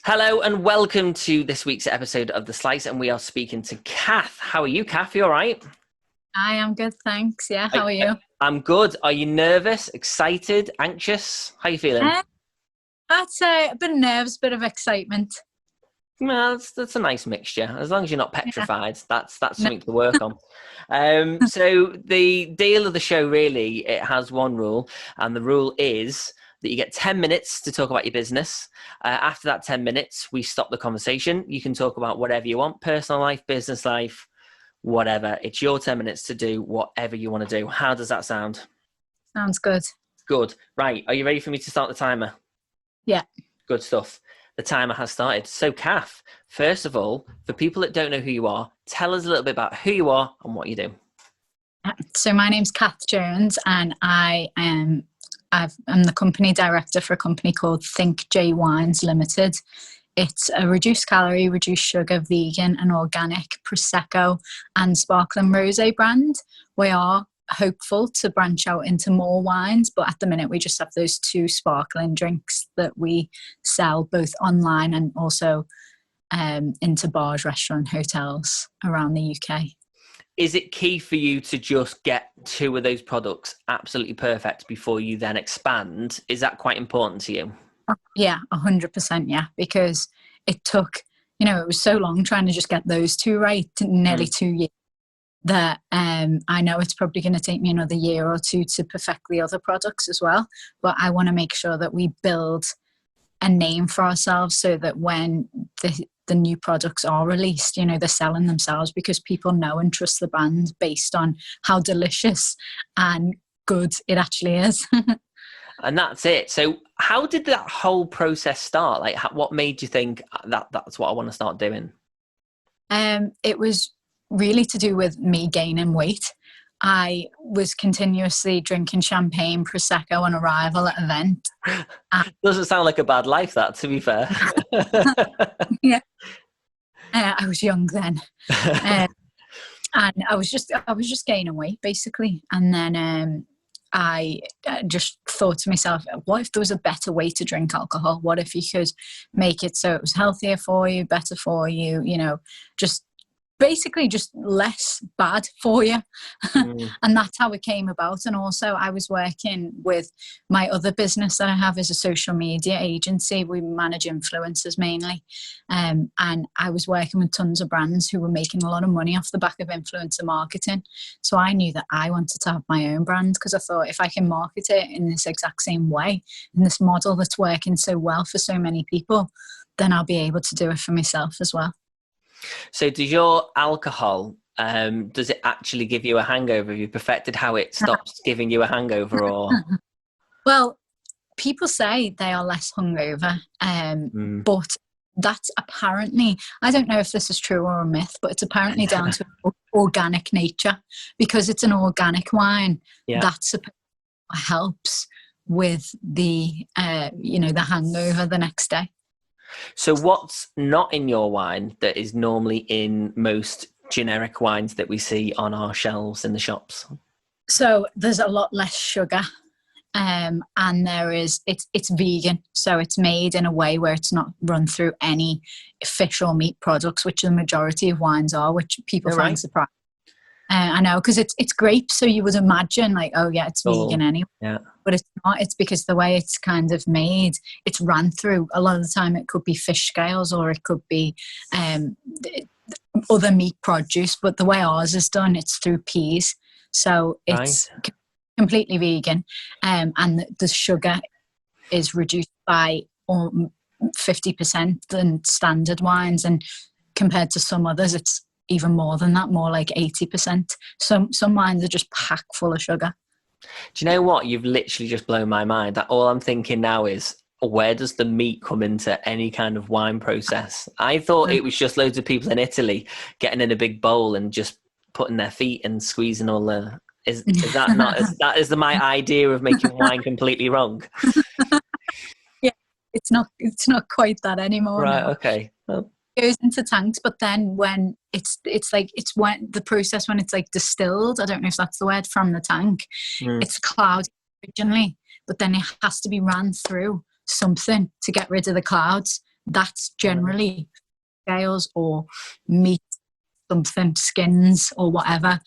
Hello and welcome to this week's episode of The Slice, and we are speaking to Kath. How are you, Kath? You all right? I am good, thanks. Yeah, how are you? I'm good. Are you nervous, excited, anxious? How are you feeling? I'd say a bit of nerves, a bit of excitement. Well, that's a nice mixture. As long as you're not Yeah. petrified, that's No. something to work on. So the deal of the show, really, it has one rule, and the rule is that you get 10 minutes to talk about your business. After that 10 minutes, we stop the conversation. You can talk about whatever you want, personal life, business life, whatever. It's your 10 minutes to do whatever you want to do. How does that sound? Sounds good. Good. Right. Are you ready for me to start the timer? Yeah. Good stuff. The timer has started. So, Kath, first of all, for people that don't know who you are, tell us a little bit about who you are and what you do. So my name's Katherine Jones, and I'm the company director for a company called Think J Wines Limited. It's a reduced calorie, reduced sugar, vegan and organic Prosecco and sparkling rosé brand. We are hopeful to branch out into more wines, but at the minute we just have those two sparkling drinks that we sell both online and also into bars, restaurants, hotels around the UK. Is it key for you to just get two of those products absolutely perfect before you then expand? Is that quite important to you? Yeah, 100%. Yeah, because it took, it was so long trying to just get those two right, nearly 2 years, that I know it's probably going to take me another year or two to perfect the other products as well. But I want to make sure that we build a name for ourselves so that when the new products are released, they're selling themselves, because people know and trust the brand based on how delicious and good it actually is. And that's it. So how did that whole process start? Like, what made you think that's what I want to start doing? It was really to do with me gaining weight. I was continuously drinking champagne, Prosecco on arrival at event. Doesn't sound like a bad life, that, to be fair. Yeah. I was young then. And I was just gaining weight, basically. And then I just thought to myself, what if there was a better way to drink alcohol? What if you could make it so it was healthier for you, better for you, just basically just less bad for you. And that's how it came about. And also I was working with my other business that I have as a social media agency. We manage influencers mainly. And I was working with tons of brands who were making a lot of money off the back of influencer marketing. So I knew that I wanted to have my own brand, because I thought if I can market it in this exact same way, in this model that's working so well for so many people, then I'll be able to do it for myself as well. So does your alcohol, does it actually give you a hangover? Have you perfected how it stops giving you a hangover? Or Well, people say they are less hungover, but that's apparently, I don't know if this is true or a myth, but it's apparently down to organic nature, because it's an organic wine. Yeah. That's helps with the the hangover the next day. So what's not in your wine that is normally in most generic wines that we see on our shelves in the shops? So there's a lot less sugar, and it's vegan. So it's made in a way where it's not run through any fish or meat products, which the majority of wines are, which people find surprising. I know, because it's grapes, so you would imagine like, oh yeah, it's vegan anyway. Yeah. But it's not. It's because the way it's kind of made, it's ran through. A lot of the time it could be fish scales, or it could be other meat produce. But the way ours is done, it's through peas. So it's completely vegan. And the sugar is reduced by 50% than standard wines. And compared to some others, it's even more than that, more like 80%. Some wines are just packed full of sugar. Do you know what? You've literally just blown my mind. That all I'm thinking now is, where does the meat come into any kind of wine process? I thought it was just loads of people in Italy getting in a big bowl and just putting their feet and squeezing all the... Is that not... Is my idea of making wine completely wrong? Yeah, it's not quite that anymore. Right, no. okay. Well, goes into tanks, but then when it's when the process, when it's like distilled, I don't know if that's the word, from the tank, it's cloudy originally, but then it has to be ran through something to get rid of the clouds, that's generally scales or meat, something, skins or whatever,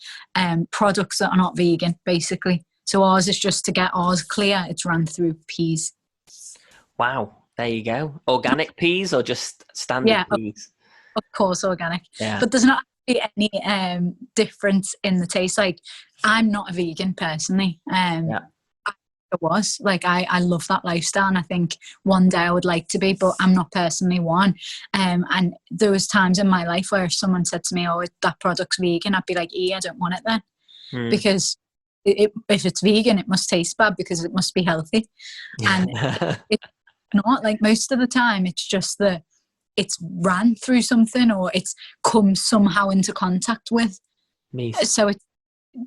products that are not vegan, basically. So ours is just to get ours clear, it's run through peas. Wow, there you go. Organic peas or just standard Yeah, peas? of course, organic. Yeah. But there's not actually any difference in the taste. Like, I'm not a vegan personally. Yeah. I was like, I love that lifestyle, and I think one day I would like to be, but I'm not personally one. And there was times in my life where if someone said to me, "Oh, that product's vegan," I'd be like, I don't want it then," because if it's vegan, it must taste bad because it must be healthy, and it's not. Like, most of the time, it's just that it's ran through something or it's come somehow into contact with. Meat. So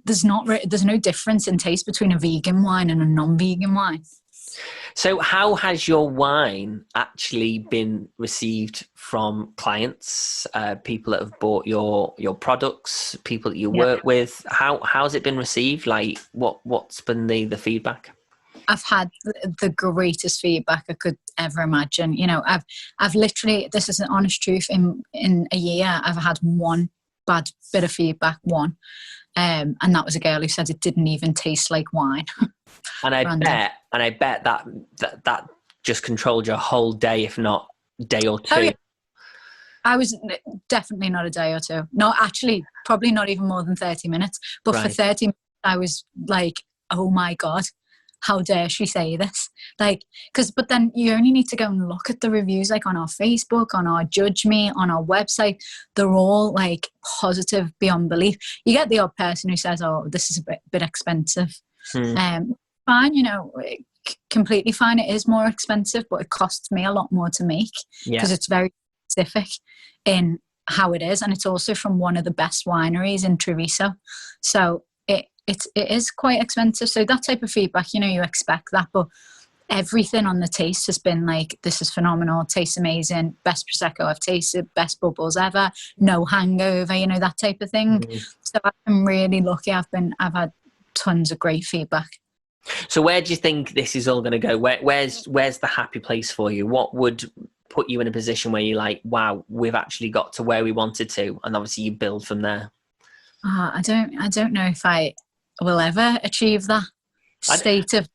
there's no difference in taste between a vegan wine and a non-vegan wine. So how has your wine actually been received from clients, people that have bought your products, people that you work with? How's it been received? Like, what's been the feedback? I've had the greatest feedback I could ever imagine. You know, I've literally, this is an honest truth, in a year I've had one bad bit of feedback, one. And that was a girl who said it didn't even taste like wine. And I bet that just controlled your whole day, if not day or two. Oh, yeah. I was definitely not a day or two. No, actually, probably not even more than 30 minutes. But for 30 minutes, I was like, oh my God, how dare she say this? Like, but then you only need to go and look at the reviews, like on our Facebook, on our Judge Me, on our website. They're all like positive beyond belief. You get the odd person who says, oh, this is a bit expensive. Fine, you know, completely fine. It is more expensive, but it costs me a lot more to make because it's very specific in how it is. And it's also from one of the best wineries in Treviso. So it is quite expensive. So that type of feedback, you know, you expect that, but everything on the taste has been like, this is phenomenal, tastes amazing, best Prosecco I've tasted, best bubbles ever, no hangover, you know, that type of thing. So I'm really lucky. I've had tons of great feedback. So where do you think this is all going to go? Where's the happy place for you? What would put you in a position where you're like, wow, we've actually got to where we wanted to, and obviously you build from there? I don't know if I will ever achieve that state of.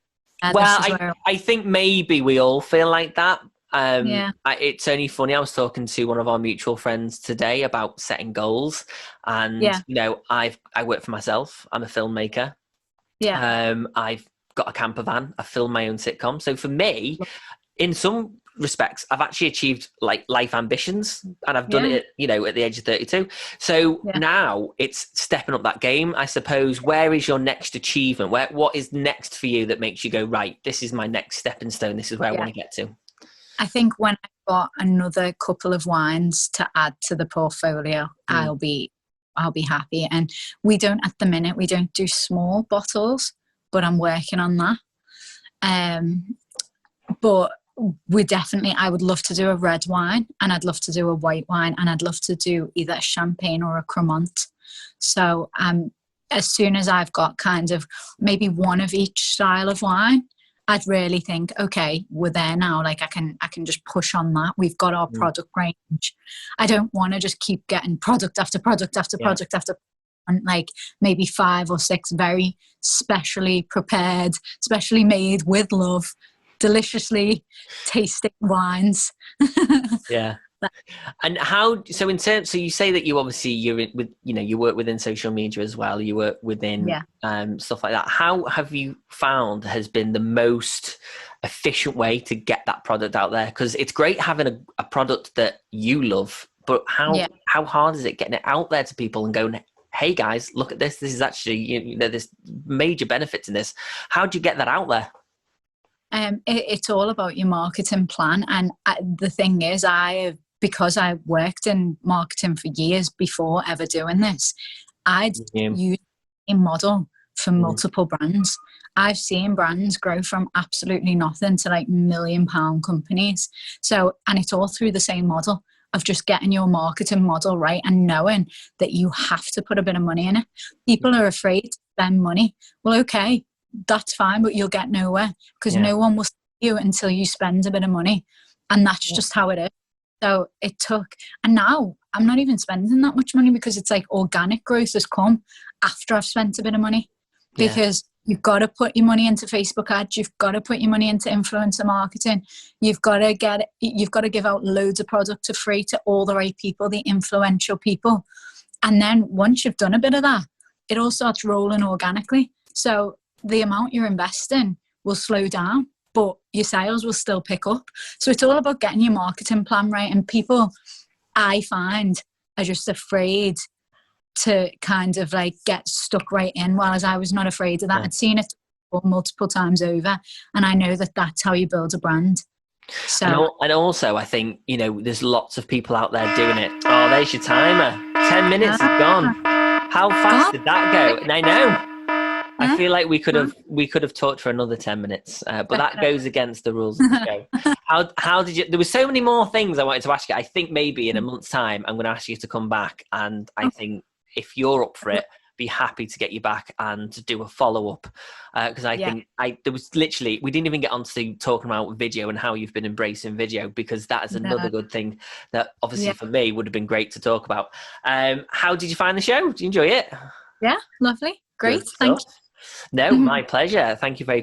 I think maybe we all feel like that. It's only funny. I was talking to one of our mutual friends today about setting goals, and you know, I work for myself. I'm a filmmaker. I've got a camper van. I film my own sitcom. So for me, in some respects, I've actually achieved like life ambitions, and I've done it, you know, at the age of 32. So now it's stepping up that game, I suppose. Where is your next achievement? What is next for you that makes you go, right, this is my next stepping stone. This is where I want to get to. I think when I've got another couple of wines to add to the portfolio, I'll be happy. And we don't, at the minute, we don't do small bottles, but I'm working on that. But we definitely, I would love to do a red wine, and I'd love to do a white wine, and I'd love to do either a champagne or a cremant. So as soon as I've got kind of maybe one of each style of wine, I'd really think, okay, we're there now. Like I can just push on that. We've got our product range. I don't want to just keep getting product after product after product after, and like maybe 5 or 6 very specially prepared, specially made with love, deliciously tasting wines. And how, so in terms, so you say that you obviously, you work within social media as well, you work within stuff like that. How have you found has been the most efficient way to get that product out there? Because it's great having a product that you love, but how hard is it getting it out there to people and going, hey guys, look at this is actually, you know, there's major benefits in this. How do you get that out there? It's all about your marketing plan. And the thing is, because I worked in marketing for years before ever doing this, I'd use a model for multiple brands. I've seen brands grow from absolutely nothing to like £1 million companies. So, and it's all through the same model of just getting your marketing model right and knowing that you have to put a bit of money in it. People are afraid to spend money. Well, okay, that's fine, but you'll get nowhere because no one will see you until you spend a bit of money. And that's just how it is. So it took, and now I'm not even spending that much money because it's like organic growth has come after I've spent a bit of money. Yeah. Because you've got to put your money into Facebook ads, you've got to put your money into influencer marketing, you've got to give out loads of product for free to all the right people, the influential people. And then once you've done a bit of that, it all starts rolling organically. So the amount you're investing will slow down, but your sales will still pick up. So it's all about getting your marketing plan right. And people, I find, are just afraid to kind of like get stuck right in, whereas I was not afraid of that. I'd seen it multiple times over, and I know that that's how you build a brand. So, and also I think, you know, there's lots of people out there doing it. Oh, there's your timer. 10 minutes is gone. How fast did that go? And I know. I feel like we could have talked for another 10 minutes, but that goes against the rules of the show. How did you? There were so many more things I wanted to ask you. I think maybe in a month's time I'm going to ask you to come back, and I think if you're up for it, be happy to get you back and to do a follow up, because I think there was literally, we didn't even get onto talking about video and how you've been embracing video, because that is another good thing that obviously for me would have been great to talk about. How did you find the show? Did you enjoy it? Yeah, lovely, great, thank you. No, my pleasure. Thank you very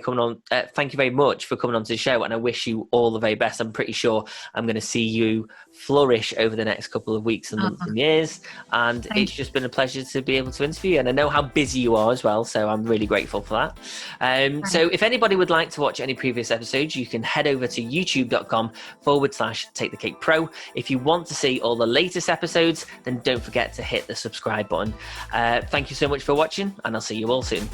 much for coming on to the show, and I wish you all the very best. I'm pretty sure I'm going to see you flourish over the next couple of weeks and months and years, and it's just been a pleasure to be able to interview you, and I know how busy you are as well, so I'm really grateful for that. So if anybody would like to watch any previous episodes, you can head over to youtube.com/Take the Cake Pro. If you want to see all the latest episodes, then don't forget to hit the subscribe button. Thank you so much for watching, and I'll see you all soon.